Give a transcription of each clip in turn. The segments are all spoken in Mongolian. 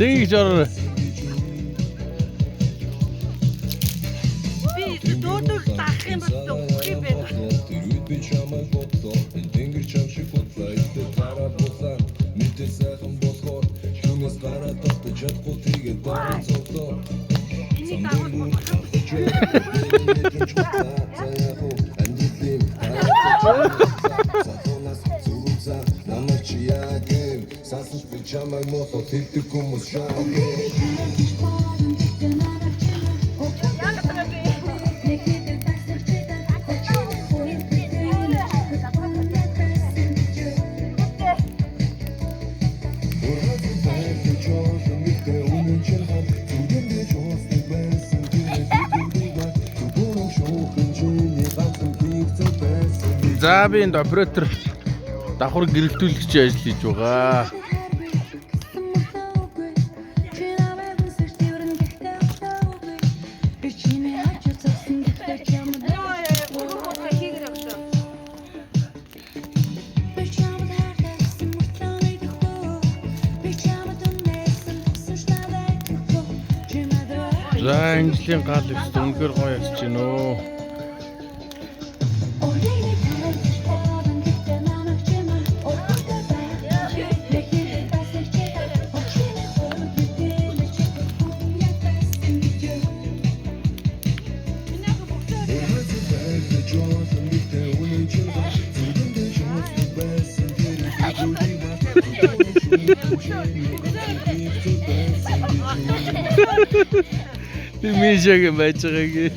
Зэгийг жороо. Би дөөдөр таах юм бол өгөх юм байна. Тэрүүд би чамайг бодлоо. Тэнгэр чам шиг бодлоо. Ихтэй гараа булаа. Мэдээ сайхан болохоор шүнээс гараа татаж чадахгүй тэгээд даган цогтоо. Энийг дагуулж болох. Сасаж би чамайг мосоо хэлдэг хүмүүс шаа. За би энэ оператор давхар гэрэлтүүлэгч ажил хийж байгаа. За англиын гал их үнэхээр гоё ясч гин өө. Би мишэг байж байгаагийн.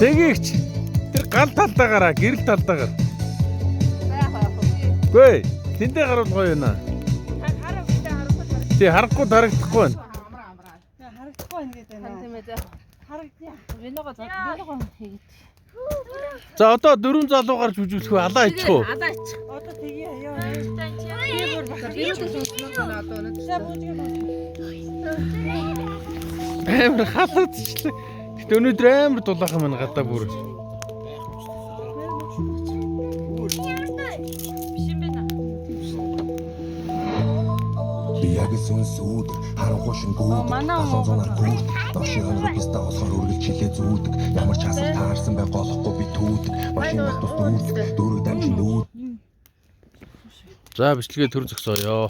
Зэгийгч тэр гал талдаагаараа гэрэл талдаагаар. Гүй тэндээ гарууд гоё байна. Тий харахгүй харагдахгүй байна. Харагдахгүй байна гэдэг байна. Тийм ээ. Харагдъя. Виногоо хийгээд. За одоо дөрвөн залуу гарч үжүүлэх үү? Алаа ичих үү? Алаа ичих. Одоо тгий аяа. Би бүр бахар. Би ч сонсон одоо нэг. За бууж. Амар халаадчлаа. Гэтэ өнөөдөр амар дулаахан маань гадаа бүр. Яг сүнсүүд харанхуушин гүйд олон зунаар гүйд дошин хоног писта болохоор үргэлж чилээ зүүлдэг ямар ч хасал таарсан бай голохгүй би түүдэг машин бат тус дүүрэг дамжин дүүд. За бичлэгээ төр зөксөөё.